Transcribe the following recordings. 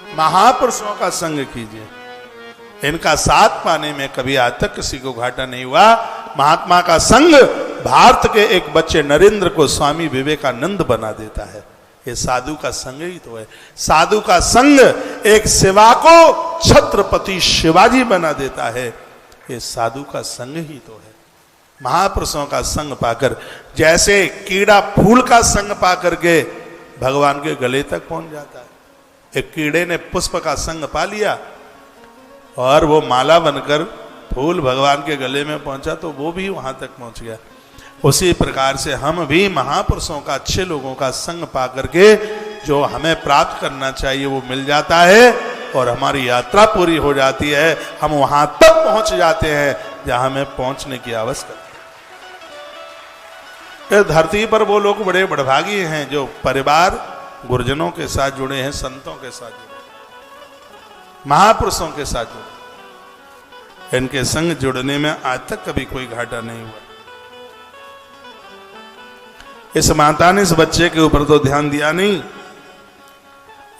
महापुरुषों का संग कीजिए। इनका साथ पाने में कभी आज तक किसी को घाटा नहीं हुआ। महात्मा का संग भारत के एक बच्चे नरेंद्र को स्वामी विवेकानंद बना देता है। ये साधु का संग ही तो है। साधु का संग एक सेवा को छत्रपति शिवाजी बना देता है। ये साधु का संग ही तो है। महापुरुषों का संग पाकर, जैसे कीड़ा फूल का संग पाकर के भगवान के गले तक पहुंच जाता है। एक कीड़े ने पुष्प का संग पा लिया और वो माला बनकर फूल भगवान के गले में पहुंचा तो वो भी वहां तक पहुंच गया। उसी प्रकार से हम भी महापुरुषों का, अच्छे लोगों का संग पा करके जो हमें प्राप्त करना चाहिए वो मिल जाता है और हमारी यात्रा पूरी हो जाती है। हम वहां तक पहुंच जाते हैं जहां हमें पहुंचने की आवश्यकता है। धरती पर वो लोग बड़े बड़भागी हैं जो परिवार गुरुजनों के साथ जुड़े हैं, संतों के साथ जुड़े, महापुरुषों के साथ जुड़े। इनके संग जुड़ने में आज तक कभी कोई घाटा नहीं हुआ। इस माता ने इस बच्चे के ऊपर तो ध्यान दिया नहीं,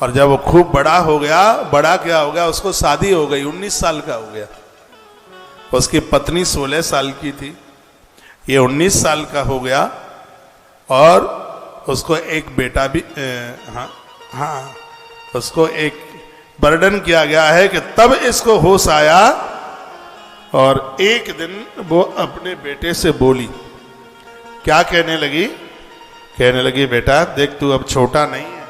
और जब वो खूब बड़ा हो गया, बड़ा क्या हो गया, उसको शादी हो गई, 19 साल का हो गया। उसकी पत्नी 16 साल की थी, ये 19 साल का हो गया और उसको एक बेटा भी उसको एक बर्डन किया गया है कि तब इसको होश आया और एक दिन वो अपने बेटे से बोली। क्या कहने लगी? कहने लगी, बेटा देख तू अब छोटा नहीं है,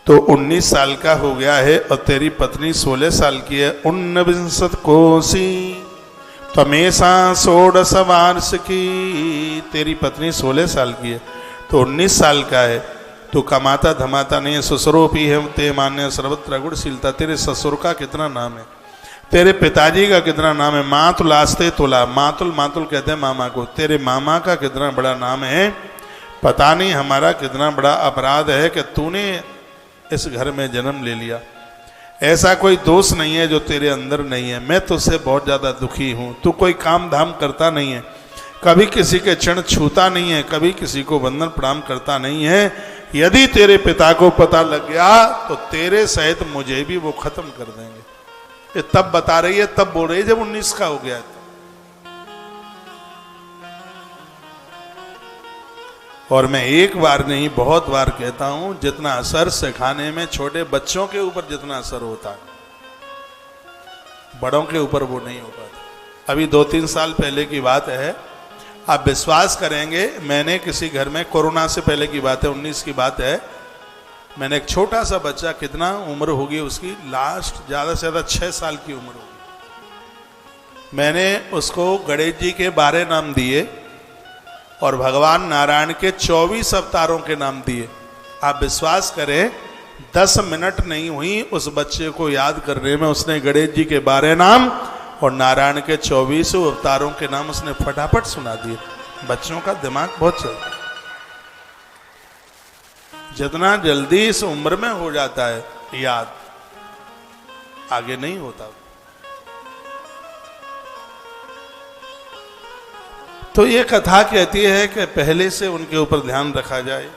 तो 19 साल का हो गया है और तेरी पत्नी 16 साल की है। 19 कोसी तमेशा 16 वार्ष की, तेरी पत्नी 16 साल की है तो 19 साल का है। तू कमाता धमाता नहीं है, ससुरो भी है ते मान्य सर्वत्र गुणशीलता। तेरे ससुर का कितना नाम है, तेरे पिताजी का कितना नाम है। मातुल आस्ते तुला, मातुल मातुल कहते हैं मामा को। तेरे मामा का कितना बड़ा नाम है। पता नहीं हमारा कितना बड़ा अपराध है कि तूने इस घर में जन्म ले लिया। ऐसा कोई दोष नहीं है जो तेरे अंदर नहीं है। मैं तुझसे बहुत ज़्यादा दुखी हूँ। तू कोई काम धाम करता नहीं है, कभी किसी के चरण छूता नहीं है, कभी किसी को वंदन प्रणाम करता नहीं है। यदि तेरे पिता को पता लग गया तो तेरे सहित मुझे भी वो खत्म कर देंगे। ये तब बता रही है, तब बोल रही है जब 19 का हो गया। और मैं एक बार नहीं बहुत बार कहता हूं, जितना असर सिखाने में छोटे बच्चों के ऊपर जितना असर होता है, बड़ों के ऊपर वो नहीं हो पाता। अभी 2-3 साल पहले की बात है, आप विश्वास करेंगे, मैंने किसी घर में, कोरोना से पहले की बात है, 19 की बात है, मैंने एक छोटा सा बच्चा, कितना उम्र होगी उसकी, लास्ट ज़्यादा से ज़्यादा 6 साल की उम्र होगी, मैंने उसको गणेश जी के 12 नाम दिए और भगवान नारायण के 24 अवतारों के नाम दिए। आप विश्वास करें 10 मिनट नहीं हुई उस बच्चे को याद करने में, उसने गणेश जी के 12 नाम और नारायण के 24 अवतारों के नाम उसने फटाफट सुना दिए। बच्चों का दिमाग बहुत चलता है, जितना जल्दी इस उम्र में हो जाता है याद, आगे नहीं होता। तो ये कथा कहती है कि पहले से उनके ऊपर ध्यान रखा जाए।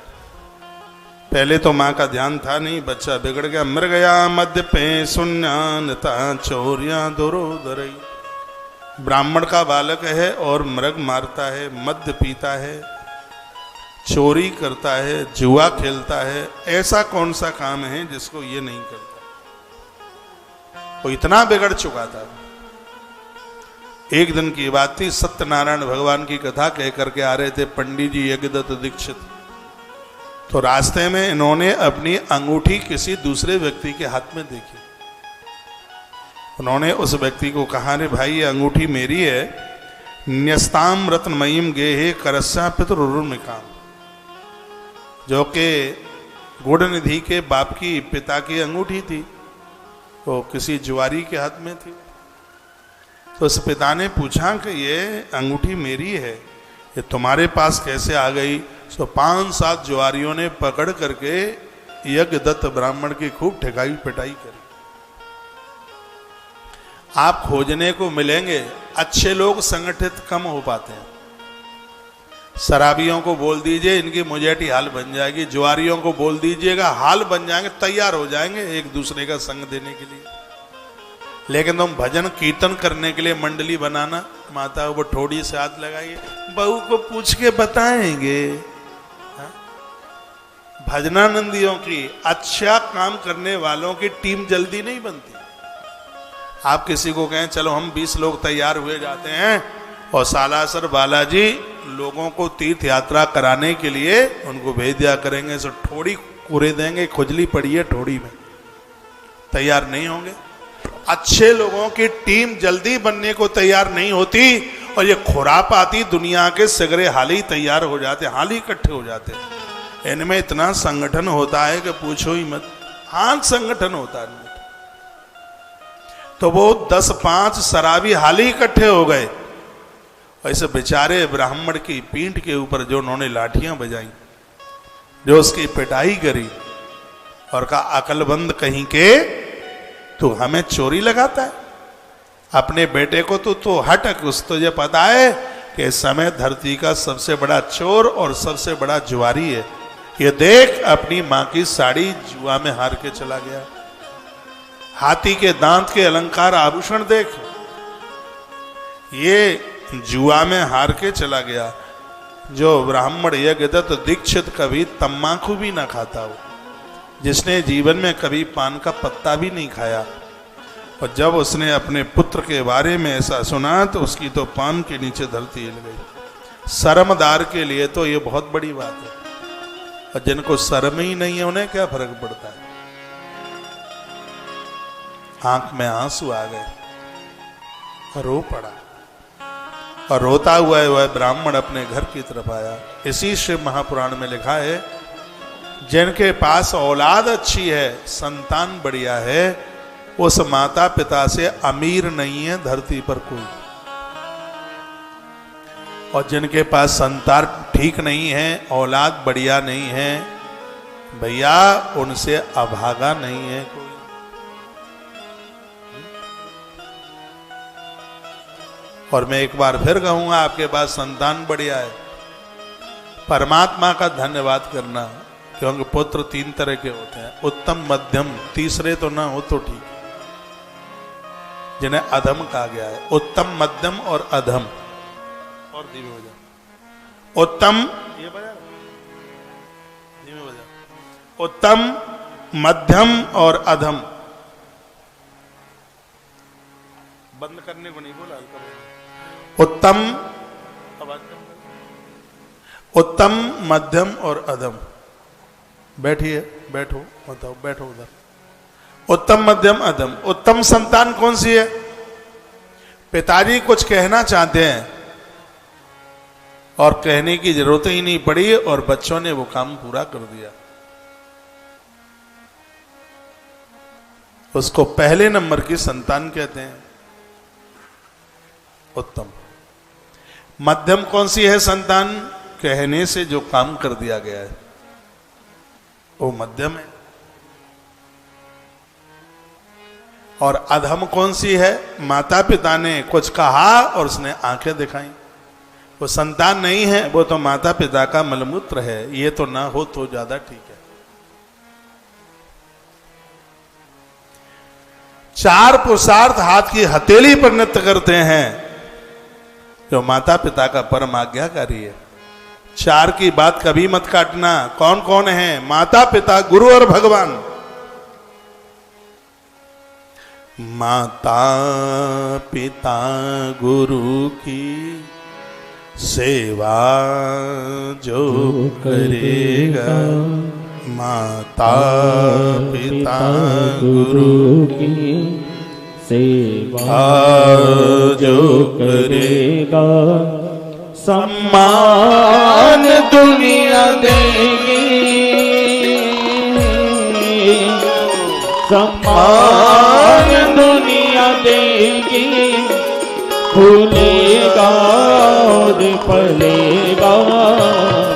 पहले तो माँ का ध्यान था नहीं, बच्चा बिगड़ गया। मर गया मध्य पे सुन्यानता चोरियां दोरो दरई। ब्राह्मण का बालक है और मृग मारता है, मद्य पीता है, चोरी करता है, जुआ खेलता है। ऐसा कौन सा काम है जिसको ये नहीं करता? वो इतना बिगड़ चुका था। एक दिन की बात थी, सत्यनारायण भगवान की कथा कह करके आ रहे थे पंडित जी यज्ञदत्त दीक्षित। तो रास्ते में इन्होंने अपनी अंगूठी किसी दूसरे व्यक्ति के हाथ में देखी। उन्होंने उस व्यक्ति को कहा, रे भाई ये अंगूठी मेरी है। न्यस्ताम रत्नमयीम गेहे करस्या पितरुर्मिकाम, जो कि गुड़ निधि के बाप की, पिता की अंगूठी थी, तो किसी जुआरी के हाथ में थी। तो उस पिता ने पूछा कि ये अंगूठी मेरी है, ये तुम्हारे पास कैसे आ गई? तो 5-7 जुआरियों ने पकड़ करके यज्ञदत्त ब्राह्मण की खूब ठेकाई पिटाई करी। आप खोजने को मिलेंगे, अच्छे लोग संगठित कम हो पाते हैं। शराबियों को बोल दीजिए इनकी मुझेटी हाल बन जाएगी, जुआरियों को बोल दीजिएगा हाल बन जाएंगे, तैयार हो जाएंगे एक दूसरे का संग देने के लिए। लेकिन तुम भजन कीर्तन करने के लिए मंडली बनाना, माता वो ठोड़ी से हाथ लगाइए, बहू को पूछ के बताएंगे। भजनानंदियों की, अच्छा काम करने वालों की टीम जल्दी नहीं बनती। आप किसी को कहें चलो हम 20 लोग तैयार हुए जाते हैं और सालासर बालाजी लोगों को तीर्थ यात्रा कराने के लिए उनको भेज दिया करेंगे, सो ठोड़ी कुरे देंगे, खुजली पड़ी है ठोड़ी में, तैयार नहीं होंगे। अच्छे लोगों की टीम जल्दी बनने को तैयार नहीं होती और ये खुरापाती दुनिया के सगरे हाल ही तैयार हो जाते, हाल ही इकट्ठे हो जाते। इनमें इतना संगठन होता है कि पूछो ही मत, हाँ संगठन होता है। तो वो 10-5 शराबी हाल ही इकट्ठे हो गए, ऐसे बेचारे ब्राह्मण की पीठ के ऊपर जो उन्होंने लाठियां बजाई, जो उसकी पिटाई करी और कहा अकलबंद कहीं के तू हमें चोरी लगाता है, अपने बेटे को तो हटक, उस तुझे पता है कि इस समय धरती का सबसे बड़ा चोर और सबसे बड़ा जुआरी है। ये देख अपनी माँ की साड़ी जुआ में हार के चला गया, हाथी के दांत के अलंकार आभूषण देख, ये जुआ में हार के चला गया। जो ब्राह्मण यज्ञदत्त दीक्षित कभी तम्बाकू भी ना खाता हो, जिसने जीवन में कभी पान का पत्ता भी नहीं खाया, और जब उसने अपने पुत्र के बारे में ऐसा सुना तो उसकी तो पान के नीचे धरती हिल गई। शर्मदार के लिए तो ये बहुत बड़ी बात है, और जिनको शर्म ही नहीं है उन्हें क्या फर्क पड़ता है। आंख में आंसू आ गए, रो पड़ा, और रोता हुआ वह ब्राह्मण अपने घर की तरफ आया। इसी शिव महापुराण में लिखा है जिनके पास औलाद अच्छी है, संतान बढ़िया है, उस माता पिता से अमीर नहीं है धरती पर कोई, और जिनके पास संतान ठीक नहीं है, औलाद बढ़िया नहीं है, भैया उनसे अभागा नहीं है कोई। और मैं एक बार फिर कहूंगा, आपके पास संतान बढ़िया है, परमात्मा का धन्यवाद करना, क्योंकि पुत्र 3 तरह के होते हैं, उत्तम मध्यम, तीसरे तो ना हो तो ठीक, जिन्हें अधम कहा गया है। उत्तम मध्यम और अधम, और धीमे हो जाओ, उत्तम ये बजा, धीमे हो जाओ, उत्तम मध्यम और अधम, बंद करने को नहीं बोला, उत्तम, उत्तम मध्यम और अधम। बैठिए, बैठो, बताओ, बैठो उधर। उत्तम मध्यम अधम। उत्तम संतान कौन सी है? पिताजी कुछ कहना चाहते हैं और कहने की जरूरत ही नहीं पड़ी और बच्चों ने वो काम पूरा कर दिया, उसको पहले नंबर की संतान कहते हैं, उत्तम। मध्यम कौन सी है संतान? कहने से जो काम कर दिया गया है वो मध्यम है। और अधम कौन सी है? माता पिता ने कुछ कहा और उसने आंखें दिखाई, वो संतान नहीं है, वो तो माता पिता का मलमूत्र है। ये तो ना हो तो ज्यादा ठीक है। 4 पुरुषार्थ हाथ की हथेली पर नृत्य करते हैं जो माता पिता का परम आज्ञाकारी है। 4 की बात कभी मत काटना। कौन कौन है? माता पिता, गुरु और भगवान। माता पिता गुरु की सेवा जो करेगा, माता पिता गुरु की सेवा जो करेगा, सम्मान दुनिया देगी, सम्मान दुनिया देगी, फूलेगा और फलेगा,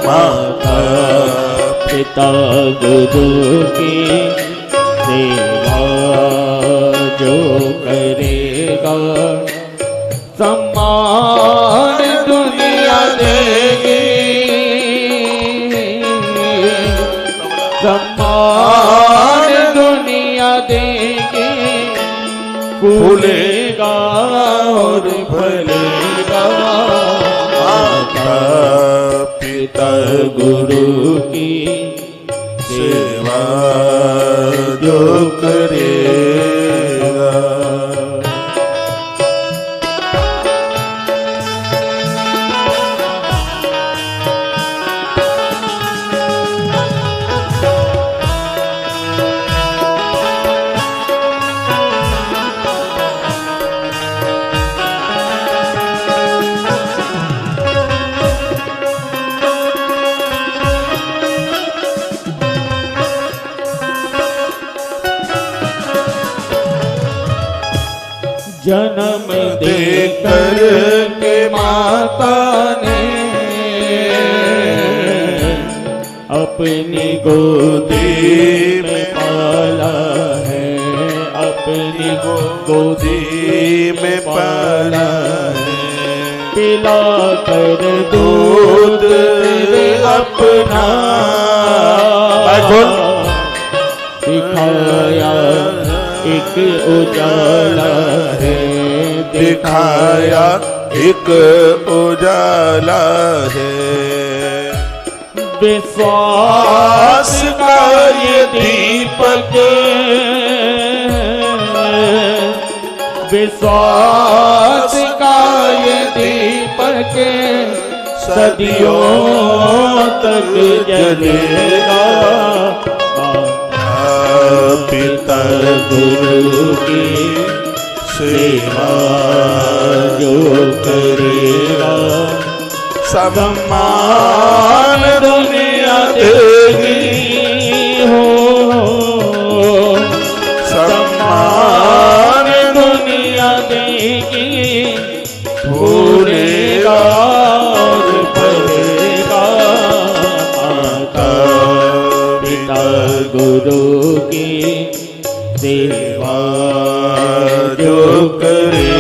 माता पिता गुरु की सेवा जो करेगा, सम्मान दुनिया देगी, सम्मान दुनिया देगी, फूलेगा और फलेगा। माता पिता गुरु की सेवा जो करेगा। जन्म देकर के माता ने अपनी गोदी में पाला है, अपनी गोदी में पाला है। पिला कर दूध अपना दिखाया एक उजाला है, दिखाया एक उजाला है। विश्वास का ये दीपक, विश्वास का ये दीपक सदियों तक जलेगा। पिता गुरु की सेवा जो करेगा, सम्मान दुनिया देगी हो, सम्मान दुनिया देगी। फूलेगा और फलेगा। माता पिता गुरु की सेवा जो करेगा।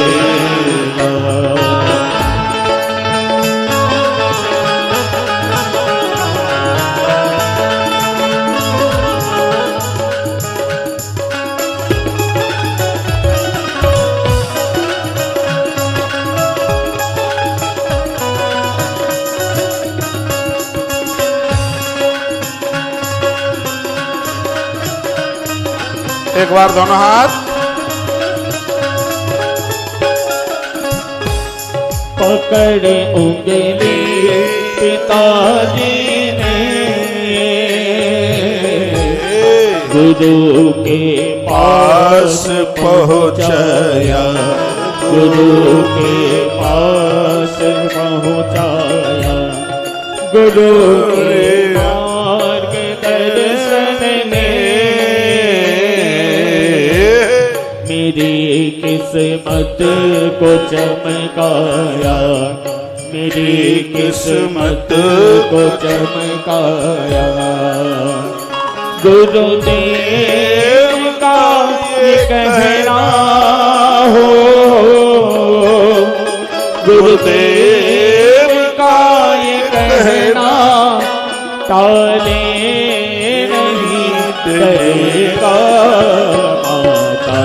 एक बार दोनों हाथ। पकड़े उंगली पिताजी ने, गुरु के पास पहुँचाया, गुरु के पास पहुँचाया। गुरु के मार्ग दर्शन ने मेरी किस्मत को चमकाया, मेरी किस्मत को चमकाया। गुरुदेव का ये कहना हो, गुरुदेव का ये कहना टाले नहीं करेगा। माता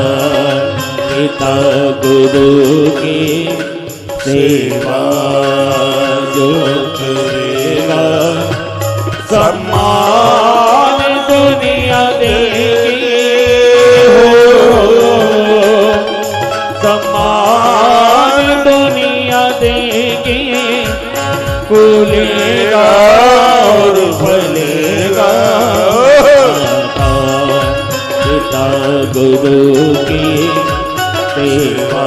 पिता गुरु की सेवा जो करेगा, सम्मान दुनिया देगी हो, सम्मान दुनिया देगी। फूलेगा और फलेगा। पिता गुरु की सेवा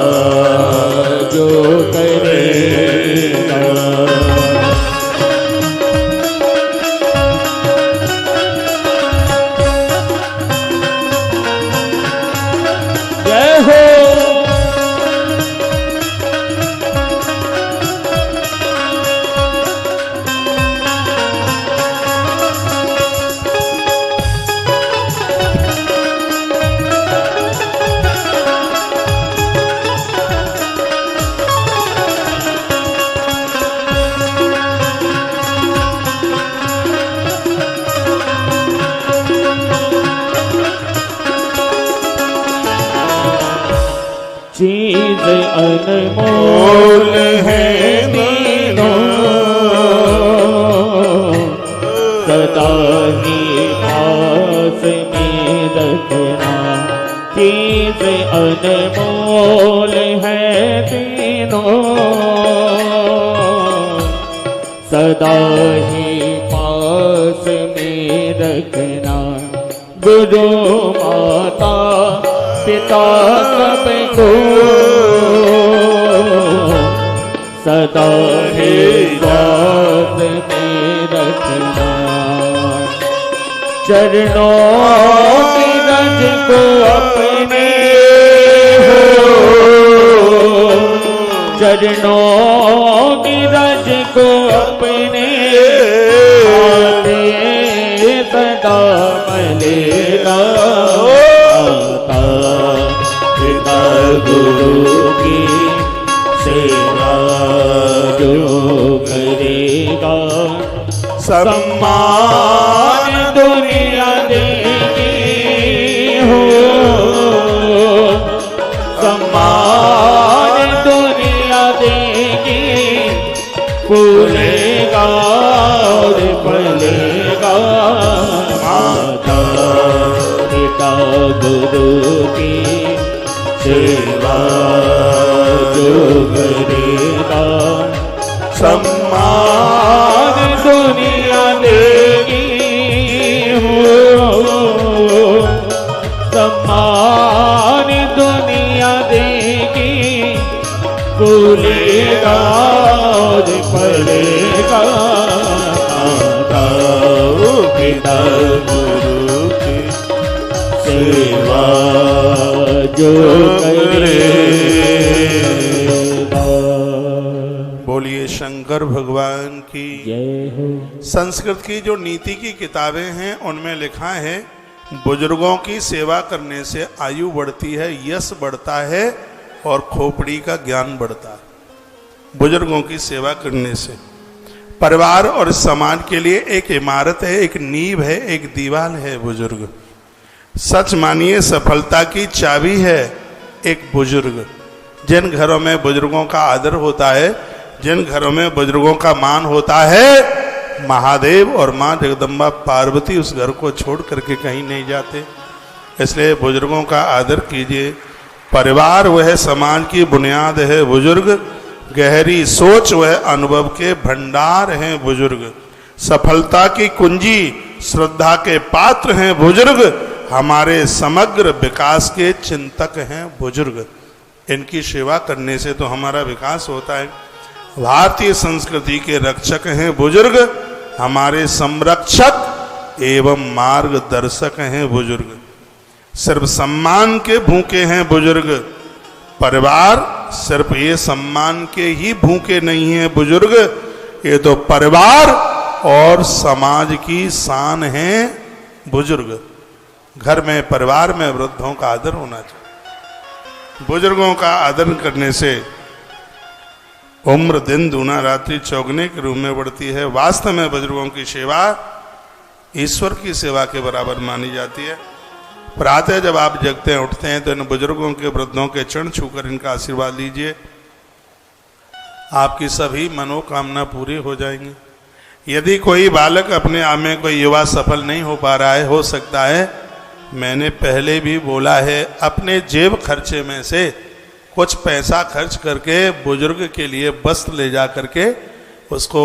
जो करेगा। जय हो। चीज अनमोल है तीनों, सदा ही पास में रखना। चीज अनमोल है तीनों, सदा ही पास में रखना। गुरु माता पिता सबको सदा ही साथ में रखना। चरणों की रज को अपने हो, चरणों की रज को अपने सदा मलेगा। माता पिता गुरु की सेवा जो करेगा, सम्मान दुनिया देगी हो, सम्मान दुनिया देगी। फूलेगा और फलेगा, माता पिता गुरु की सेवा जो करेगा, सम्मान दुनिया देगी हो, सम्मान दुनिया देगी। फूलेगा और फलेगा, माता पिता गुरु की सेवा जो करेगा। बोलिए शंकर भगवान की जय हो। संस्कृत की जो नीति की किताबें हैं उनमें लिखा है, बुजुर्गों की सेवा करने से आयु बढ़ती है, यश बढ़ता है और खोपड़ी का ज्ञान बढ़ता है। बुजुर्गों की सेवा करने से परिवार और समाज के लिए एक इमारत है, एक नींव है, एक दीवार है बुजुर्ग। सच मानिए सफलता की चाबी है एक बुजुर्ग। जिन घरों में बुजुर्गों का आदर होता है, जिन घरों में बुजुर्गों का मान होता है, महादेव और माँ जगदम्बा पार्वती उस घर को छोड़ करके कहीं नहीं जाते। इसलिए बुजुर्गों का आदर कीजिए। परिवार वह समाज की बुनियाद है बुजुर्ग, गहरी सोच वह अनुभव के भंडार हैं बुजुर्ग, सफलता की कुंजी श्रद्धा के पात्र हैं बुजुर्ग, हमारे समग्र विकास के चिंतक हैं बुजुर्ग। इनकी सेवा करने से तो हमारा विकास होता है। भारतीय संस्कृति के रक्षक हैं बुजुर्ग, हमारे संरक्षक एवं मार्गदर्शक हैं बुजुर्ग। सिर्फ सम्मान के भूखे हैं बुजुर्ग। परिवार सिर्फ ये सम्मान के ही भूखे नहीं है बुजुर्ग, ये तो परिवार और समाज की शान है बुजुर्ग। घर में परिवार में वृद्धों का आदर होना चाहिए। बुजुर्गों का आदर करने से उम्र दिन दूना रात्रि चौगने के रूप में बढ़ती है। वास्तव में बुजुर्गों की सेवा ईश्वर की सेवा के बराबर मानी जाती है। प्रातः जब आप जगते हैं उठते हैं तो इन बुजुर्गों के वृद्धों के चरण छूकर इनका आशीर्वाद लीजिए, आपकी सभी मनोकामना पूरी हो जाएंगी। यदि कोई बालक अपने आप में कोई युवा सफल नहीं हो पा रहा है, हो सकता है, मैंने पहले भी बोला है, अपने जेब खर्चे में से कुछ पैसा खर्च करके बुजुर्ग के लिए वस्त्र ले जा करके उसको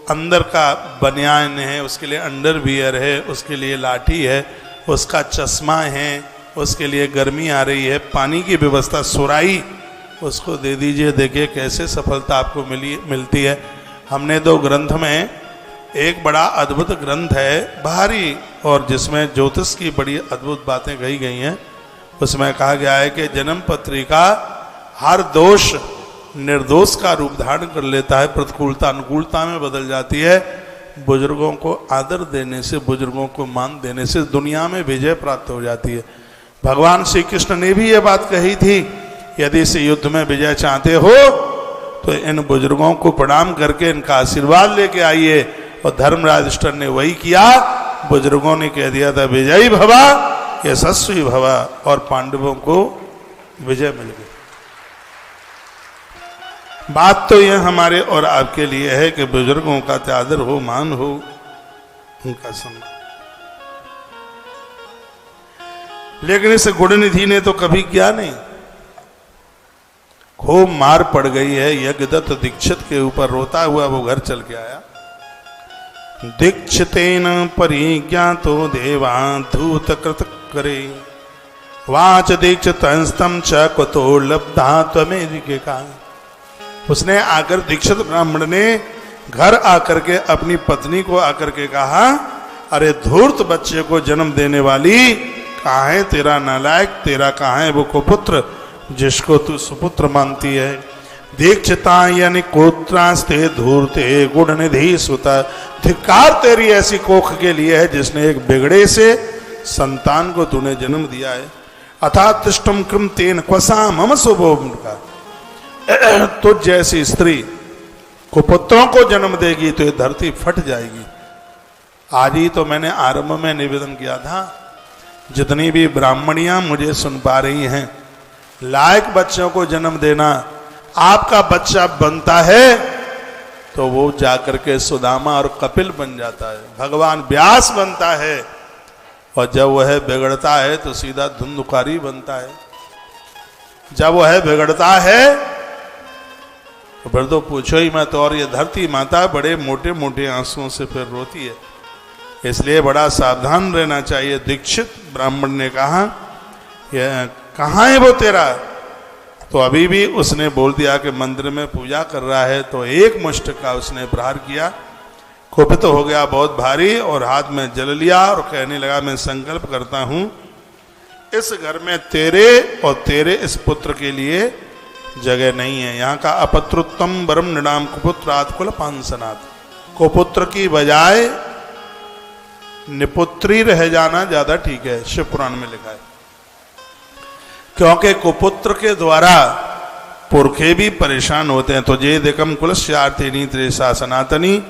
अंदर का बनियान है, उसके लिए अंडरवियर है, उसके लिए लाठी है, उसका चश्मा है, उसके लिए गर्मी आ रही है, पानी की व्यवस्था, सुराई उसको दे दीजिए। देखिए कैसे सफलता आपको मिलती है। हमने दो ग्रंथ में एक बड़ा अद्भुत ग्रंथ है भारी, और जिसमें ज्योतिष की बड़ी अद्भुत बातें कही गई हैं। उसमें कहा गया है कि जन्म पत्रिका हर दोष निर्दोष का रूप धारण कर लेता है, प्रतिकूलता अनुकूलता में बदल जाती है। बुजुर्गों को आदर देने से, बुजुर्गों को मान देने से दुनिया में विजय प्राप्त हो जाती है। भगवान श्री कृष्ण ने भी ये बात कही थी, यदि इस युद्ध में विजय चाहते हो तो इन बुजुर्गों को प्रणाम करके इनका आशीर्वाद लेके आइए। और धर्मराज युधिष्ठिर ने वही किया। बुजुर्गों ने कह दिया था विजयी भवा, यशस्वी भवा, और पांडवों को विजय मिल गई। बात तो यह हमारे और आपके लिए है कि बुजुर्गों का त्यादर हो, मान हो, उनका सम्मान। लेकिन इस गुणनिधि ने तो कभी किया नहीं। खूब मार पड़ गई है यज्ञदत्त दीक्षित के ऊपर, रोता हुआ वो घर चल के आया। दीक्षितेन परिज्ञातो देवा धूत कृत करे वाच दीक्षितस्तम च कुतो लब्धा त्वमेधिके का। उसने आकर दीक्षित ब्राह्मण ने घर आकर के अपनी पत्नी को आकर के कहा, अरे धूर्त बच्चे को जन्म देने वाली, कहाँ है तेरा नालायक, तेरा कहाँ है वो कुपुत्र जिसको तू सुपुत्र मानती है। दीक्षिता यानी कोत्रास्ते धूर्ते गुणनिधि सुता। धिक्कार तेरी ऐसी कोख के लिए है जिसने एक बिगड़े से संतान को तूने जन्म दिया है। अथा तिष्टम कृम तेन क्वसा मम शुभोम का। तुझ जैसी स्त्री कुपुत्रों को जन्म देगी तो ये धरती फट जाएगी। आज ही तो मैंने आरंभ में निवेदन किया था, जितनी भी ब्राह्मणियां मुझे सुन पा रही हैं, लायक बच्चों को जन्म देना। आपका बच्चा बनता है तो वो जाकर के सुदामा और कपिल बन जाता है, भगवान व्यास बनता है, और जब वह बिगड़ता है तो सीधा धुंधुकारी बनता है। जब वह बिगड़ता है तो फिर तो पूछो ही मत। और ये धरती माता बड़े मोटे मोटे आंसुओं से फिर रोती है, इसलिए बड़ा सावधान रहना चाहिए। दीक्षित ब्राह्मण ने कहा, कहाँ है वो तेरा? तो अभी भी उसने बोल दिया कि मंदिर में पूजा कर रहा है। तो एक मुष्ट का उसने प्रहार किया, कुपित हो गया बहुत भारी, और हाथ में जल लिया और कहने लगा, मैं संकल्प करता हूं इस घर में तेरे और तेरे इस पुत्र के लिए जगह नहीं है। यहाँ का अपत्रोत्तम वरम नृणाम कुपुत्रात् कुल पांसनात्। कुपुत्र की बजाय निपुत्री रह जाना ज्यादा ठीक है, शिव पुराण में लिखा है। क्योंकि कुपुत्र के द्वारा पुरखे भी परेशान होते हैं। तो जे दिकम कुलस्यार्थिनी त्रेसा सनातनी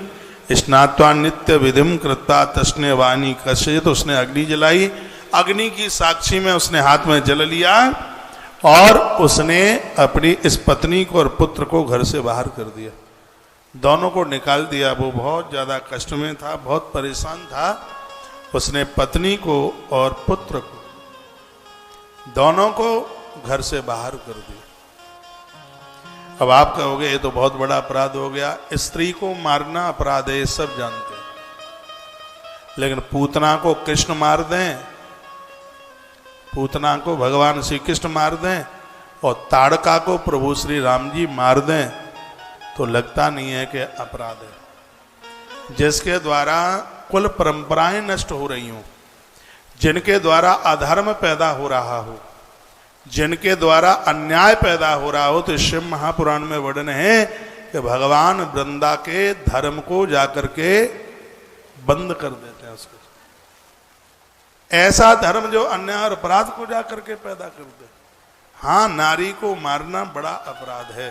स्नात्वा नित्य विधिम कृत्वा तस्ने वाणी कश्य। तो उसने अग्नि जलाई, अग्नि की साक्षी में उसने हाथ में जल लिया और उसने अपनी इस पत्नी को और पुत्र को घर से बाहर कर दिया, दोनों को निकाल दिया। वो बहुत ज्यादा कष्ट में था, बहुत परेशान था। उसने पत्नी को और पुत्र को दोनों को घर से बाहर कर दिया। अब आप कहोगे ये तो बहुत बड़ा अपराध हो गया, स्त्री को मारना अपराध है, ये सब जानते हैं। लेकिन पूतना को कृष्ण मार दें, पूतना को भगवान श्री कृष्ण मार दें और ताड़का को प्रभु श्री राम जी मार दें तो लगता नहीं है कि अपराध है। जिसके द्वारा कुल परंपराएं नष्ट हो रही हों, जिनके द्वारा अधर्म पैदा हो रहा हो, जिनके द्वारा अन्याय पैदा हो रहा हो, तो शिव महापुराण में वर्णन है कि भगवान वृंदा के धर्म को जाकर के बंद कर देते हैं। उसको ऐसा धर्म जो अन्याय और अपराध को जाकर के पैदा कर दे। हाँ, नारी को मारना बड़ा अपराध है,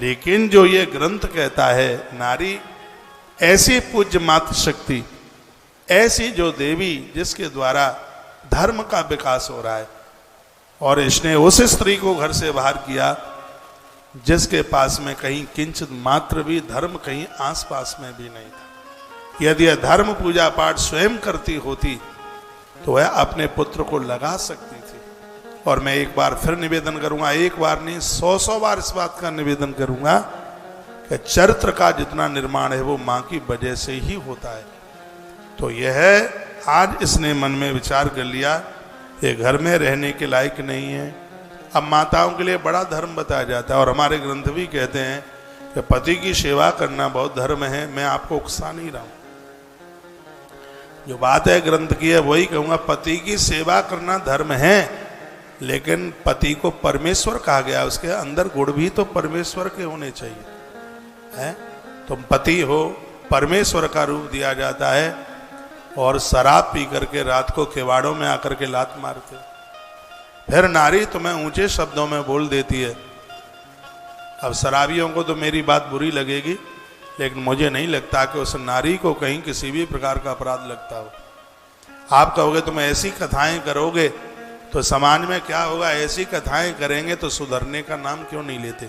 लेकिन जो ये ग्रंथ कहता है, नारी ऐसी पूज्य मातृ शक्ति, ऐसी जो देवी जिसके द्वारा धर्म का विकास हो रहा है, और इसने उस स्त्री को घर से बाहर किया जिसके पास में कहीं किंचित मात्र भी धर्म कहीं आसपास में भी नहीं था। यदि यह धर्म पूजा पाठ स्वयं करती होती तो वह अपने पुत्र को लगा सकती थी। और मैं एक बार फिर निवेदन करूंगा, एक बार नहीं 100 बार इस बात का निवेदन करूंगा कि चरित्र का जितना निर्माण है वो मां की वजह से ही होता है। तो यह आज इसने मन में विचार कर लिया, ये घर में रहने के लायक नहीं है। अब माताओं के लिए बड़ा धर्म बताया जाता है, और हमारे ग्रंथ भी कहते हैं कि पति की सेवा करना बहुत धर्म है। मैं आपको उकसा नहीं रहा हूं, जो बात है ग्रंथ की है वही कहूंगा। पति की सेवा करना धर्म है, लेकिन पति को परमेश्वर कहा गया, उसके अंदर गुण भी तो परमेश्वर के होने चाहिए, है? तुम पति हो, परमेश्वर का रूप दिया जाता है, और शराब पी करके रात को किवाड़ों में आकर के लात मारते। फिर नारी तुम्हें ऊंचे शब्दों में बोल देती है। अब शराबियों को तो मेरी बात बुरी लगेगी, लेकिन मुझे नहीं लगता कि उस नारी को कहीं किसी भी प्रकार का अपराध लगता हो। आप कहोगे तुम ऐसी कथाएं करोगे तो समाज में क्या होगा? ऐसी कथाएं करेंगे तो सुधरने का नाम क्यों नहीं लेते?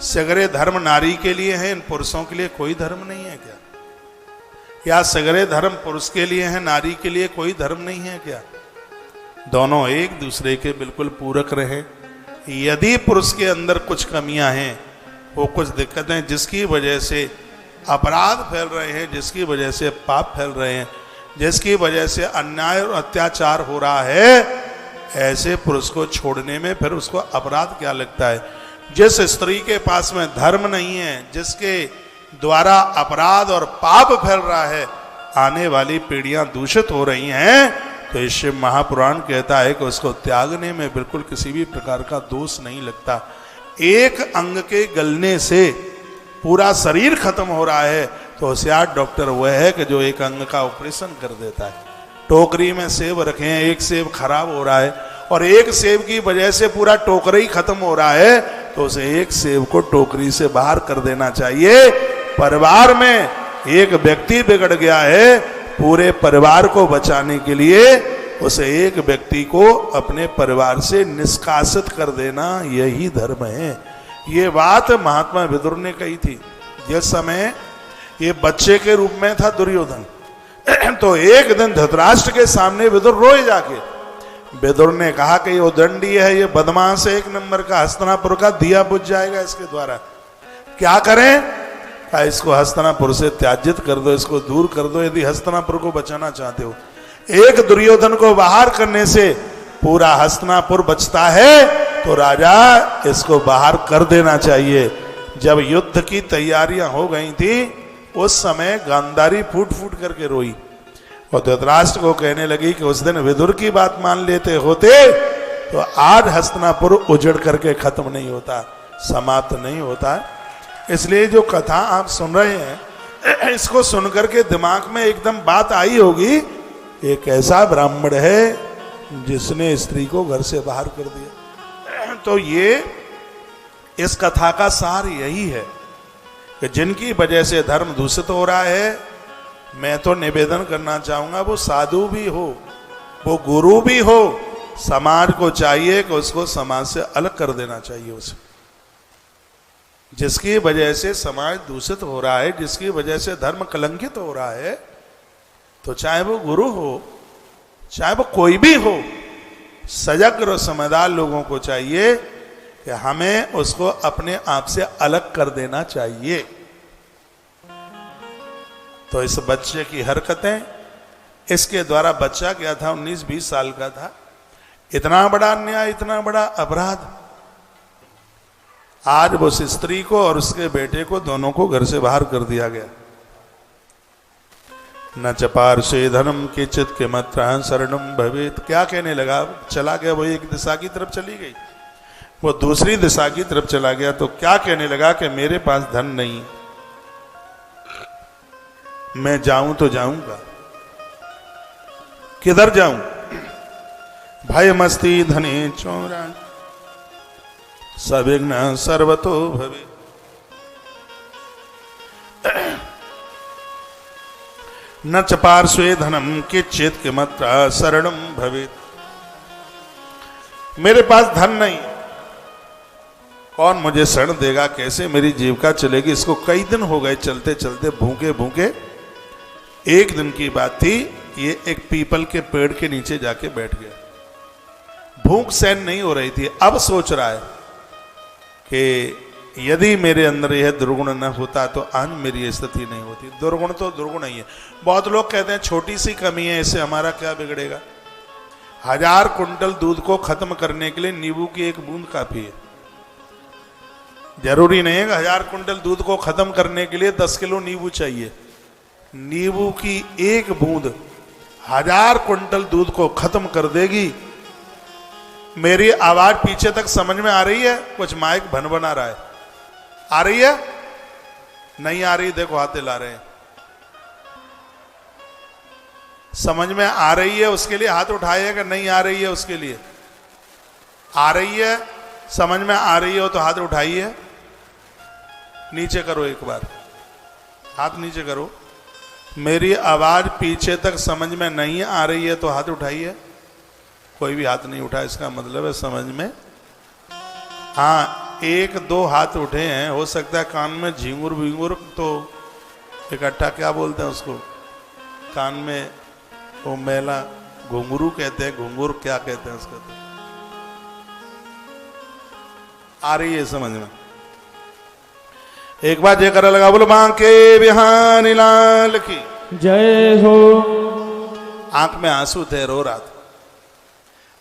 सगरे धर्म नारी के लिए हैं, इन पुरुषों के लिए कोई धर्म नहीं है क्या? या सगरे धर्म पुरुष के लिए हैं, नारी के लिए कोई धर्म नहीं है क्या? दोनों एक दूसरे के बिल्कुल पूरक रहे। यदि पुरुष के अंदर कुछ कमियां हैं, वो कुछ दिक्कतें जिसकी वजह से अपराध फैल रहे हैं, जिसकी वजह से पाप फैल रहे हैं, जिसकी वजह से अन्याय और अत्याचार हो रहा है, ऐसे पुरुष को छोड़ने में फिर उसको अपराध क्या लगता है? जिस स्त्री के पास में धर्म नहीं है, जिसके द्वारा अपराध और पाप फैल रहा है, आने वाली पीढ़ियां दूषित हो रही हैं, तो इस शिव महापुराण कहता है कि उसको त्यागने में बिल्कुल किसी भी प्रकार का दोष नहीं लगता। एक अंग के गलने से पूरा शरीर खत्म हो रहा है, तो होशियार डॉक्टर वह है कि जो एक अंग का ऑपरेशन कर देता है। टोकरी में सेब रखे हैं, एक सेब खराब हो रहा है और एक सेब की वजह से पूरा टोकरी ही खत्म हो रहा है, तो उसे एक सेब को टोकरी से बाहर कर देना चाहिए। परिवार में एक व्यक्ति बिगड़ गया है, पूरे परिवार को बचाने के लिए उसे एक व्यक्ति को अपने परिवार से निष्कासित कर देना, यही धर्म है। ये बात महात्मा विदुर ने कही थी। जिस समय ये बच्चे के रूप में था दुर्योधन, तो एक दिन धृतराष्ट्र के सामने विदुर रोए जाके। विदुर ने कहा कि ये दंडी है, ये बदमाश है, एक नंबर का, हस्तिनापुर का दिया बुझ जाएगा इसके द्वारा। क्या करें? कहा इसको हस्तिनापुर से त्याजित कर दो, इसको दूर कर दो, यदि हस्तिनापुर को बचाना चाहते हो। एक दुर्योधन को बाहर करने से पूरा हस्तिनापुर बचता है, तो राजा इसको बाहर कर देना चाहिए। जब युद्ध की तैयारियां हो गई थी, उस समय गांधारी फूट फूट करके रोई और धृतराष्ट्र को कहने लगी कि उस दिन विदुर की बात मान लेते होते तो आज हस्तिनापुर उजड़ करके खत्म नहीं होता, समाप्त नहीं होता। इसलिए जो कथा आप सुन रहे हैं, इसको सुनकर के दिमाग में एकदम बात आई होगी, एक ऐसा ब्राह्मण है जिसने स्त्री को घर से बाहर कर दिया। तो ये इस कथा का सार यही है कि जिनकी वजह से धर्म दूषित हो रहा है, मैं तो निवेदन करना चाहूंगा, वो साधु भी हो, वो गुरु भी हो, समाज को चाहिए कि उसको समाज से अलग कर देना चाहिए। उसे जिसकी वजह से समाज दूषित हो रहा है, जिसकी वजह से धर्म कलंकित हो रहा है, तो चाहे वो गुरु हो, चाहे वो कोई भी हो, सजग और समझदार लोगों को चाहिए कि हमें उसको अपने आप से अलग कर देना चाहिए। तो इस बच्चे की हरकतें, इसके द्वारा बच्चा क्या था, 19-20 साल का था, इतना बड़ा अन्याय, इतना बड़ा अपराध। आज वो उस स्त्री को और उसके बेटे को, दोनों को घर से बाहर कर दिया गया। न च पार्श्वे धनम किंचित् किमत्र शरणम भवेत्। क्या कहने लगा? चला गया, वो एक दिशा की तरफ चली गई, वो दूसरी दिशा की तरफ चला गया, तो क्या कहने लगा कि मेरे पास धन नहीं, मैं जाऊं तो जाऊंगा, किधर जाऊं? भय मस्ती धने चोरा सविघ्न सर्वतो भवे। न च पार्श्वे धनम किंचित् किमत्र शरणम भवेत्। मेरे पास धन नहीं, कौन मुझे शरण देगा? कैसे मेरी जीविका चलेगी? इसको कई दिन हो गए चलते चलते, भूखे भूखे। एक दिन की बात थी, ये एक पीपल के पेड़ के नीचे जाके बैठ गया। भूख सहन नहीं हो रही थी। अब सोच रहा है कि यदि मेरे अंदर यह दुर्गुण न होता तो आज मेरी स्थिति नहीं होती। दुर्गुण तो दुर्गुण ही है। बहुत लोग कहते हैं छोटी सी कमी है, इससे हमारा क्या बिगड़ेगा। 1000 कुंटल दूध को खत्म करने के लिए नींबू की एक बूंद काफी है। जरूरी नहीं है कि 1000 कुंटल दूध को खत्म करने के लिए 10 किलो नींबू चाहिए। नींबू की एक बूंद 1000 कुंटल दूध को खत्म कर देगी। मेरी आवाज पीछे तक समझ में आ रही है? कुछ माइक भन बना रहा है, आ रही है? नहीं आ रही? देखो हाथ हिला रहे हैं। समझ में आ रही है उसके लिए हाथ उठाइएगा, नहीं आ रही है उसके लिए? आ रही है, समझ में आ रही हो तो हाथ उठाइए। नीचे करो, एक बार हाथ नीचे करो। मेरी आवाज पीछे तक समझ में नहीं आ रही है तो हाथ उठाइए। कोई भी हाथ नहीं उठा, इसका मतलब है समझ में। हाँ, एक दो हाथ उठे हैं, हो सकता है कान में झिंगुर विंगुर तो इकट्ठा क्या बोलते हैं उसको, कान में वो मेला घुंघरू कहते हैं, घुंघुर क्या कहते हैं उसको, तो आ रही है समझ में। एक बार जयकारा लगा बोलो बांके बिहारी लाल की जय हो। आंख में आंसू थे, रो रहा था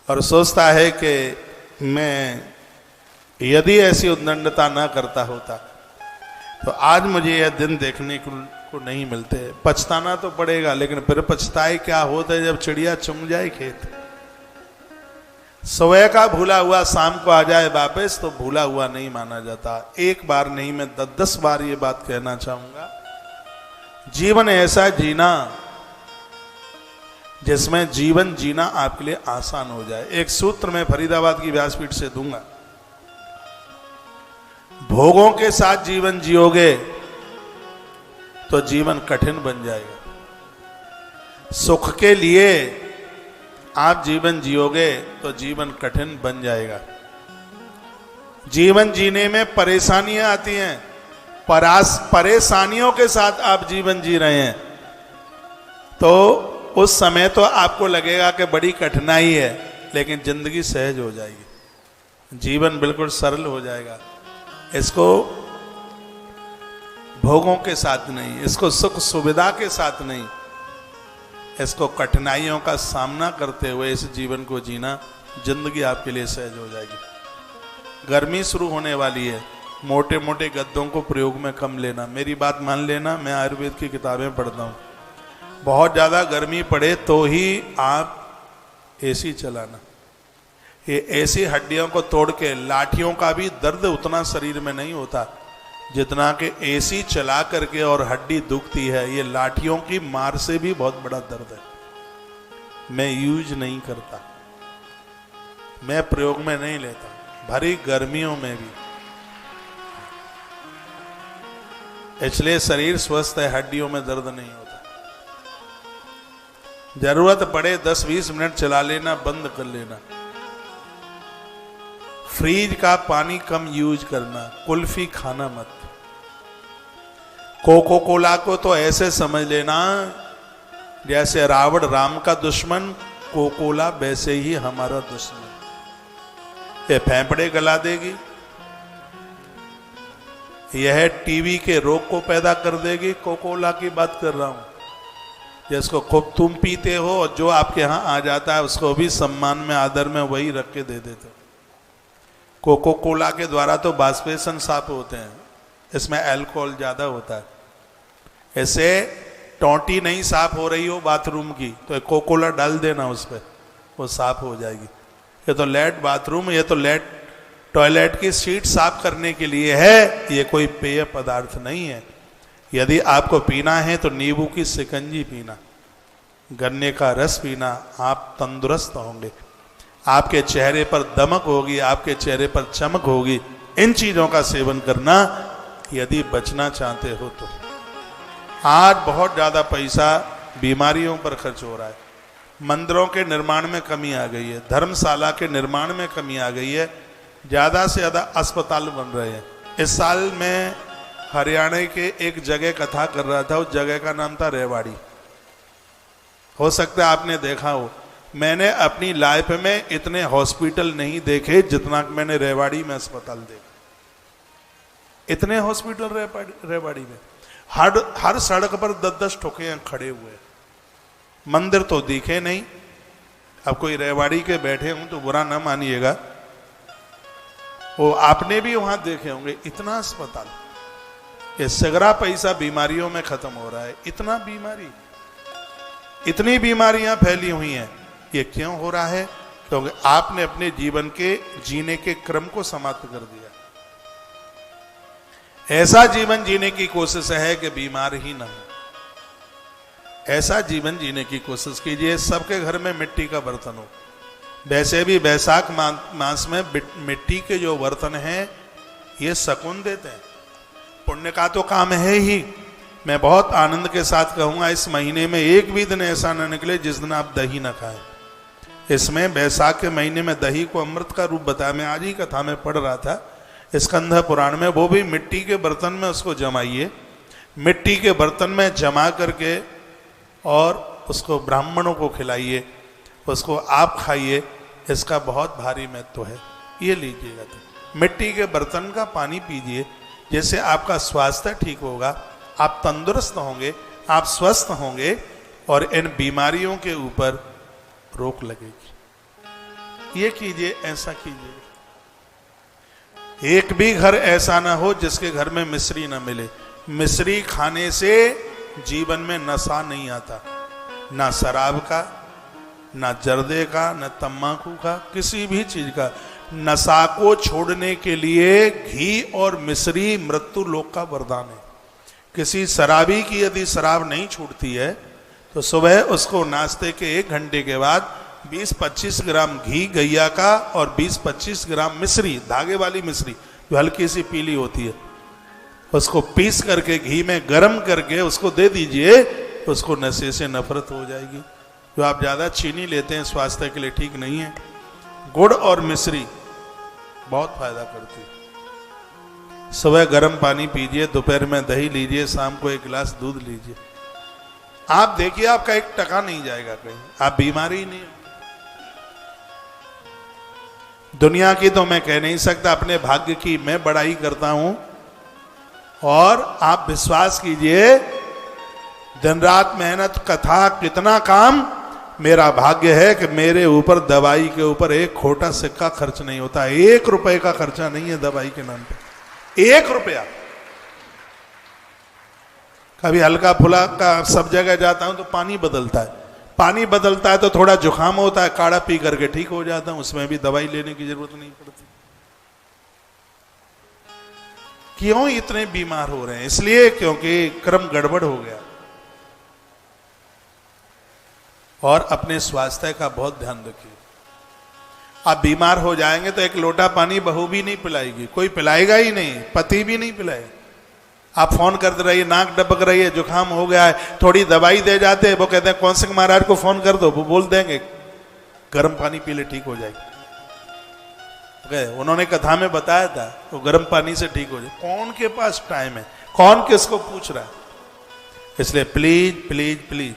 और सोचता है कि मैं यदि ऐसी उद्दंडता ना करता होता तो आज मुझे यह दिन देखने को नहीं मिलते। पछताना तो पड़ेगा, लेकिन फिर पछताए क्या होता है जब चिड़िया चुंग जाए खेत। सुबह का भूला हुआ शाम को आ जाए वापस तो भूला हुआ नहीं माना जाता। एक बार नहीं, मैं 10 बार ये बात कहना चाहूंगा। जीवन ऐसा जीना जिसमें जीवन जीना आपके लिए आसान हो जाए। एक सूत्र मैं फरीदाबाद की व्यासपीठ से दूंगा, भोगों के साथ जीवन जियोगे तो जीवन कठिन बन जाएगा। सुख के लिए आप जीवन जियोगे तो जीवन कठिन बन जाएगा। जीवन जीने में परेशानियां आती हैं, परेशानियों के साथ आप जीवन जी रहे हैं तो उस समय तो आपको लगेगा कि बड़ी कठिनाई है, लेकिन जिंदगी सहज हो जाएगी, जीवन बिल्कुल सरल हो जाएगा। इसको भोगों के साथ नहीं, इसको सुख सुविधा के साथ नहीं, इसको कठिनाइयों का सामना करते हुए इस जीवन को जीना, जिंदगी आपके लिए सहज हो जाएगी। गर्मी शुरू होने वाली है, मोटे मोटे गद्दों को प्रयोग में कम लेना। मेरी बात मान लेना, मैं आयुर्वेद की किताबें पढ़ता हूँ। बहुत ज़्यादा गर्मी पड़े तो ही आप एसी चलाना। ये ऐसी हड्डियों को तोड़ के, लाठियों का भी दर्द उतना शरीर में नहीं होता जितना कि एसी चला करके और हड्डी दुखती है। ये लाठियों की मार से भी बहुत बड़ा दर्द है। मैं यूज नहीं करता, मैं प्रयोग में नहीं लेता, भरी गर्मियों में भी। इसलिए शरीर स्वस्थ है, हड्डियों में दर्द नहीं होता। जरूरत पड़े 10-20 मिनट चला लेना, बंद कर लेना। फ्रीज का पानी कम यूज करना, कुल्फी खाना मत। कोको कोला को तो ऐसे समझ लेना जैसे रावण राम का दुश्मन, कोकोला वैसे ही हमारा दुश्मन। ये फेफड़े गला देगी, यह टीवी के रोग को पैदा कर देगी। कोकोला की बात कर रहा हूं, जिसको खूब तुम पीते हो और जो आपके यहां आ जाता है उसको भी सम्मान में आदर में वही रख के दे देते हो। कोको कोला के द्वारा तो बाष्पेशन साफ होते हैं, इसमें अल्कोहल ज्यादा होता है। ऐसे टोंटी नहीं साफ हो रही हो बाथरूम की तो कोकोला डाल देना उस पर, वो साफ हो जाएगी। ये तो लेट बाथरूम, ये तो लेट टॉयलेट की सीट साफ करने के लिए है, ये कोई पेय पदार्थ नहीं है। यदि आपको पीना है तो नींबू की शिकंजी पीना, गन्ने का रस पीना, आप तंदुरुस्त होंगे, आपके चेहरे पर दमक होगी, आपके चेहरे पर चमक होगी। इन चीजों का सेवन करना यदि बचना चाहते हो तो। आज बहुत ज्यादा पैसा बीमारियों पर खर्च हो रहा है। मंदिरों के निर्माण में कमी आ गई है, धर्मशाला के निर्माण में कमी आ गई है, ज्यादा से ज्यादा अस्पताल बन रहे हैं। इस साल मैं हरियाणा के एक जगह कथा कर रहा था, उस जगह का नाम था रेवाड़ी। हो सकता है आपने देखा हो। मैंने अपनी लाइफ में इतने हॉस्पिटल नहीं देखे जितना मैंने रेवाड़ी में अस्पताल देखे। इतने हॉस्पिटल रेवाड़ी में, हर सड़क पर 10-10 ठोके खड़े हुए। मंदिर तो दिखे नहीं। अब कोई रेवाड़ी के बैठे हूं तो बुरा ना मानिएगा, वो आपने भी वहां देखे होंगे। इतना अस्पताल, ये सगरा पैसा बीमारियों में खत्म हो रहा है। इतना बीमारी, इतनी बीमारियां फैली हुई हैं। ये क्यों हो रहा है? क्योंकि आपने अपने जीवन के जीने के क्रम को समाप्त कर दिया। ऐसा जीवन जीने की कोशिश है कि बीमार ही ना हो। ऐसा जीवन जीने की कोशिश कीजिए। सबके घर में मिट्टी का बर्तन हो। वैसे भी वैशाख मास में मिट्टी के जो बर्तन हैं ये सकून देते हैं, पुण्य का तो काम है ही। मैं बहुत आनंद के साथ कहूंगा, इस महीने में एक भी दिन ऐसा न निकले जिस दिन आप दही न खाएं। इसमें वैशाख के महीने में दही को अमृत का रूप बताया। मैं आज ही कथा में पढ़ रहा था, स्कंध पुराण में, वो भी मिट्टी के बर्तन में उसको जमाइए, मिट्टी के बर्तन में जमा करके और उसको ब्राह्मणों को खिलाइए, उसको आप खाइए। इसका बहुत भारी महत्व है, ये लीजिएगा। तो मिट्टी के बर्तन का पानी पीजिए, जैसे आपका स्वास्थ्य ठीक होगा, आप तंदुरुस्त होंगे, आप स्वस्थ होंगे और इन बीमारियों के ऊपर रोक लगेगी। ये कीजिए, ऐसा कीजिए। एक भी घर ऐसा ना हो जिसके घर में मिश्री ना मिले। मिश्री खाने से जीवन में नशा नहीं आता, ना शराब का, ना जर्दे का, ना तम्बाकू का, किसी भी चीज का। नशा को छोड़ने के लिए घी और मिश्री मृत्यु लोक का वरदान है। किसी शराबी की यदि शराब नहीं छूटती है तो सुबह उसको नाश्ते के 1 घंटे के बाद 20-25 ग्राम घी गैया का और 20-25 ग्राम मिश्री, धागे वाली मिश्री जो हल्की सी पीली होती है, उसको पीस करके घी में गर्म करके उसको दे दीजिए, उसको नशे से नफरत हो जाएगी। जो आप ज़्यादा चीनी लेते हैं स्वास्थ्य के लिए ठीक नहीं है। गुड़ और मिश्री बहुत फायदा करती है। सुबह गर्म पानी पीजिए, दोपहर में दही लीजिए, शाम को 1 गिलास दूध लीजिए। आप देखिए आपका 1 टका नहीं जाएगा कहीं, आप बीमारी ही नहीं। दुनिया की तो मैं कह नहीं सकता, अपने भाग्य की मैं बड़ाई करता हूं। और आप विश्वास कीजिए, दिन रात मेहनत, कथा, कितना काम, मेरा भाग्य है कि मेरे ऊपर दवाई के ऊपर 1 खोटा सिक्का खर्च नहीं होता। 1 रुपए का खर्चा नहीं है दवाई के नाम पे, 1 रुपया। कभी हल्का फुला का सब जगह जाता हूं तो पानी बदलता है, पानी बदलता है तो थोड़ा जुकाम होता है, काढ़ा पी करके ठीक हो जाता हूं, उसमें भी दवाई लेने की जरूरत नहीं पड़ती। क्यों इतने बीमार हो रहे हैं? इसलिए क्योंकि क्रम गड़बड़ हो गया। और अपने स्वास्थ्य का बहुत ध्यान रखिए। आप बीमार हो जाएंगे तो 1 लोटा पानी बहू भी नहीं पिलाएगी, कोई पिलाएगा ही नहीं, पति भी नहीं पिलाएगा। आप फोन करते रहिए, नाक डबक रही है, जुकाम हो गया है, थोड़ी दवाई दे जाते हैं, वो कहते हैं कौन से महाराज को फोन कर दो, वो बोल देंगे गर्म पानी पी ले ठीक हो जाएगी। उन्होंने कथा में बताया था वो गर्म पानी से ठीक हो जाए। कौन के पास टाइम है, कौन किसको पूछ रहा है? इसलिए प्लीज प्लीज प्लीज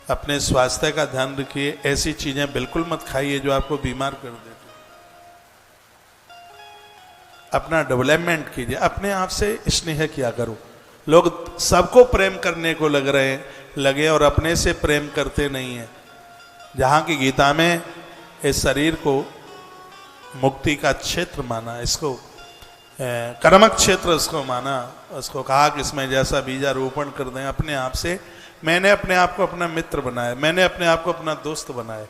अपने स्वास्थ्य का ध्यान रखिए। ऐसी चीजें बिल्कुल मत खाइए जो आपको बीमार कर देती। अपना डेवलपमेंट कीजिए, अपने आप से स्नेह किया करो। लोग सबको प्रेम करने को लगे और अपने से प्रेम करते नहीं है। जहाँ की गीता में इस शरीर को मुक्ति का क्षेत्र माना, इसको कर्मक क्षेत्र उसको माना, उसको कहा कि इसमें जैसा बीजारोपण कर दें। अपने आप से मैंने अपने आप को अपना मित्र बनाया, मैंने अपने आप को अपना दोस्त बनाया।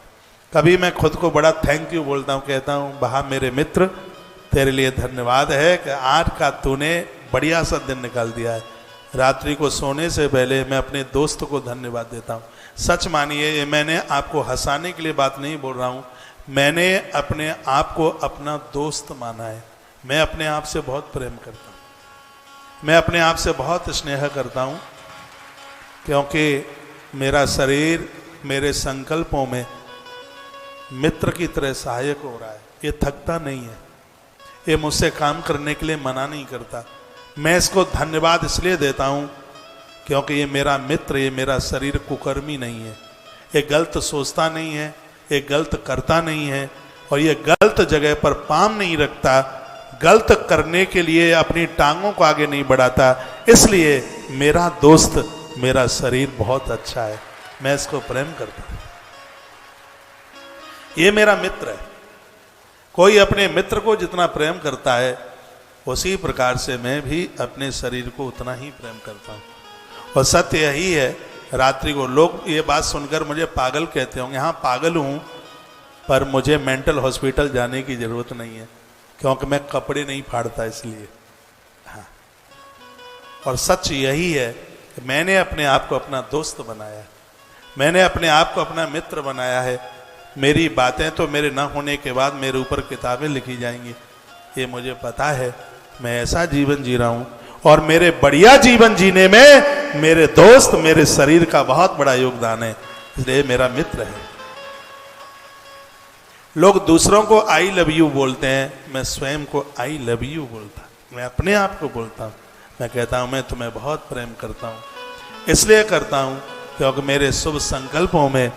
कभी मैं खुद को बड़ा थैंक यू बोलता हूँ, कहता हूँ बहा मेरे मित्र, तेरे लिए धन्यवाद है कि आज का तूने बढ़िया सा दिन निकाल दिया है। रात्रि को सोने से पहले मैं अपने दोस्त को धन्यवाद देता हूँ। सच मानिए, मैंने आपको हंसाने के लिए बात नहीं बोल रहा हूँ, मैंने अपने आप को अपना दोस्त माना है। मैं अपने आप से बहुत प्रेम करता हूँ, मैं अपने आप से बहुत स्नेह करता हूँ, क्योंकि मेरा शरीर मेरे संकल्पों में मित्र की तरह सहायक हो रहा है। ये थकता नहीं है, ये मुझसे काम करने के लिए मना नहीं करता। मैं इसको धन्यवाद इसलिए देता हूँ क्योंकि ये मेरा मित्र, ये मेरा शरीर कुकर्मी नहीं है, ये गलत सोचता नहीं है, ये गलत करता नहीं है और ये गलत जगह पर पाम नहीं रखता, गलत करने के लिए अपनी टांगों को आगे नहीं बढ़ाता। इसलिए मेरा दोस्त, मेरा शरीर बहुत अच्छा है, मैं इसको प्रेम करता हूं। ये मेरा मित्र है। कोई अपने मित्र को जितना प्रेम करता है उसी प्रकार से मैं भी अपने शरीर को उतना ही प्रेम करता हूं। और सत्य यही है, रात्रि को लोग ये बात सुनकर मुझे पागल कहते होंगे। हाँ, पागल हूं, पर मुझे मेंटल हॉस्पिटल जाने की जरूरत नहीं है क्योंकि मैं कपड़े नहीं फाड़ता इसलिए। हाँ, और सच यही है कि मैंने अपने आप को अपना दोस्त बनाया, मैंने अपने आप को अपना मित्र बनाया है। मेरी बातें तो मेरे न होने के बाद मेरे ऊपर किताबें लिखी जाएंगी, ये मुझे पता है। मैं ऐसा जीवन जी रहा हूं और मेरे बढ़िया जीवन जीने में मेरे दोस्त, मेरे शरीर का बहुत बड़ा योगदान है, इसलिए मेरा मित्र है। लोग दूसरों को आई लव यू बोलते हैं, मैं स्वयं को आई लव यू बोलता, मैं अपने आप को बोलता हूँ। मैं कहता हूँ मैं तुम्हें बहुत प्रेम करता हूँ, इसलिए करता हूँ क्योंकि मेरे शुभ संकल्पों में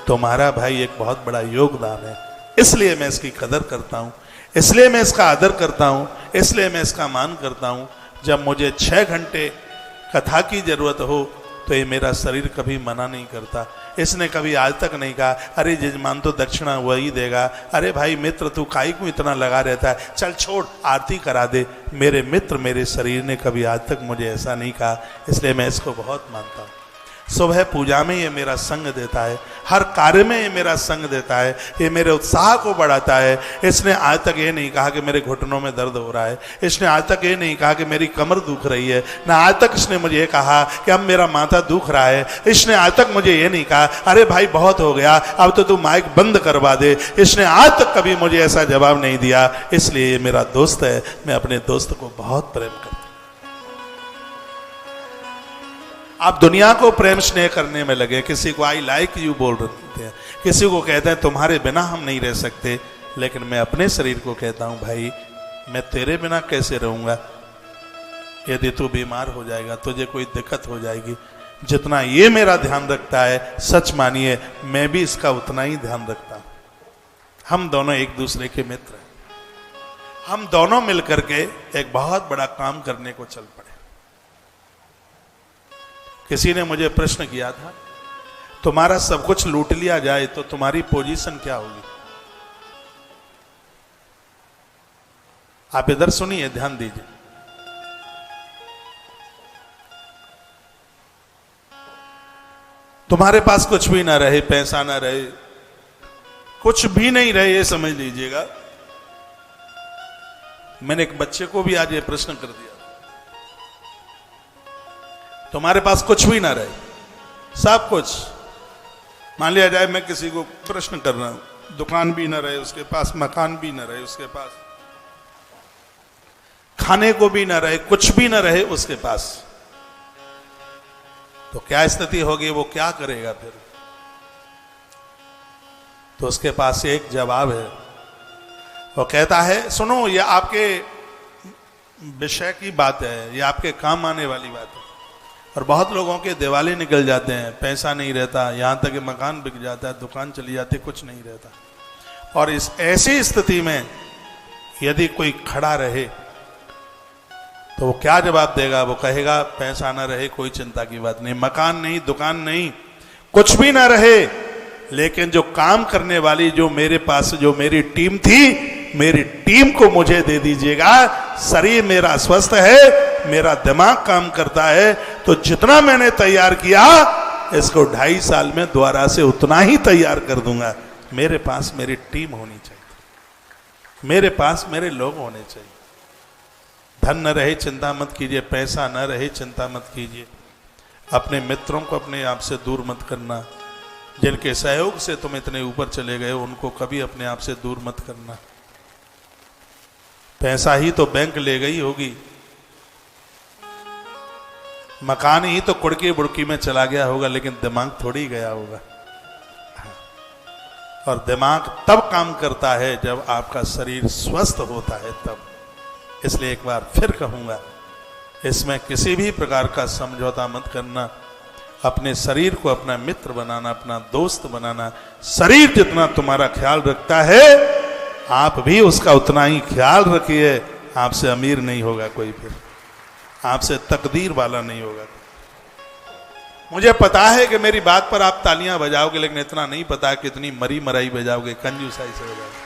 तुम्हारा भाई एक बहुत बड़ा योगदान है, इसलिए मैं इसकी कदर करता हूँ, इसलिए मैं इसका आदर करता हूँ, इसलिए मैं इसका मान करता हूँ। जब मुझे 6 घंटे कथा की जरूरत हो तो ये मेरा शरीर कभी मना नहीं करता। इसने कभी आज तक नहीं कहा अरे जजमान तो दक्षिणा वही देगा, अरे भाई मित्र तू काई को इतना लगा रहता है, चल छोड़ आरती करा दे। मेरे मित्र मेरे शरीर ने कभी आज तक मुझे ऐसा नहीं कहा, इसलिए मैं इसको बहुत मानता हूँ। सुबह पूजा में ये मेरा संग देता है, हर कार्य में ये मेरा संग देता है, ये मेरे उत्साह को बढ़ाता है। इसने आज तक ये नहीं कहा कि मेरे घुटनों में दर्द हो रहा है, इसने आज तक ये नहीं कहा कि मेरी कमर दुख रही है, ना आज तक इसने मुझे ये कहा कि अब मेरा माथा दुख रहा है। इसने आज तक मुझे ये नहीं कहा अरे भाई बहुत हो गया अब तो तू माइक बंद करवा दे। इसने आज तक कभी मुझे ऐसा जवाब नहीं दिया, इसलिए ये मेरा दोस्त है। मैं अपने दोस्त को बहुत प्रेम करता हूं। आप दुनिया को प्रेम स्नेह करने में लगे, किसी को आई लाइक यू बोल रहे हैं, किसी को कहते हैं तुम्हारे बिना हम नहीं रह सकते, लेकिन मैं अपने शरीर को कहता हूं भाई मैं तेरे बिना कैसे रहूंगा। यदि तू बीमार हो जाएगा, तुझे कोई दिक्कत हो जाएगी, जितना ये मेरा ध्यान रखता है सच मानिए मैं भी इसका उतना ही ध्यान रखता हूं। हम दोनों एक दूसरे के मित्र हैं, हम दोनों मिलकर के एक बहुत बड़ा काम करने को चल पड़े। किसी ने मुझे प्रश्न किया था तुम्हारा सब कुछ लूट लिया जाए तो तुम्हारी पोजीशन क्या होगी। आप इधर सुनिए, ध्यान दीजिए। तुम्हारे पास कुछ भी ना रहे, पैसा ना रहे, कुछ भी नहीं रहे, ये समझ लीजिएगा। मैंने एक बच्चे को भी आज ये प्रश्न कर दिया, तुम्हारे पास कुछ भी ना रहे, सब कुछ, मान लिया जाए मैं किसी को प्रश्न कर रहा हूं, दुकान भी ना रहे उसके पास, मकान भी ना रहे उसके पास, खाने को भी ना रहे, कुछ भी ना रहे उसके पास, तो क्या स्थिति होगी, वो क्या करेगा फिर। तो उसके पास एक जवाब है, वो कहता है सुनो ये आपके विषय की बात है, ये आपके काम आने वाली बात है। और बहुत लोगों के दिवाले निकल जाते हैं, पैसा नहीं रहता, यहां तक कि मकान बिक जाता है, दुकान चली जाती, कुछ नहीं रहता। और इस ऐसी स्थिति में यदि कोई खड़ा रहे तो वो क्या जवाब देगा, वो कहेगा पैसा ना रहे कोई चिंता की बात नहीं, मकान नहीं, दुकान नहीं, कुछ भी ना रहे, लेकिन जो काम करने वाली जो मेरे पास जो मेरी टीम थी, मेरी टीम को मुझे दे दीजिएगा। शरीर मेरा स्वस्थ है, मेरा दिमाग काम करता है, तो जितना मैंने तैयार किया इसको 2.5 साल में दोबारा से उतना ही तैयार कर दूंगा। मेरे पास मेरी टीम होनी चाहिए, मेरे पास मेरे लोग होने चाहिए। धन न रहे चिंता मत कीजिए, पैसा न रहे चिंता मत कीजिए, अपने मित्रों को अपने आप से दूर मत करना, जिनके सहयोग से तुम इतने ऊपर चले गए उनको कभी अपने आप से दूर मत करना। पैसा ही तो बैंक ले गई होगी, मकान ही तो कुड़की बुड़की में चला गया होगा, लेकिन दिमाग थोड़ी गया होगा। और दिमाग तब काम करता है जब आपका शरीर स्वस्थ होता है तब। इसलिए एक बार फिर कहूंगा, इसमें किसी भी प्रकार का समझौता मत करना। अपने शरीर को अपना मित्र बनाना, अपना दोस्त बनाना। शरीर जितना तुम्हारा ख्याल रखता है आप भी उसका उतना ही ख्याल रखिए। आपसे अमीर नहीं होगा कोई, फिर आपसे तकदीर वाला नहीं होगा। मुझे पता है कि मेरी बात पर आप तालियां बजाओगे, लेकिन इतना नहीं पता कि इतनी मरी मराई बजाओगे, कंजूसाई से बजाओगे।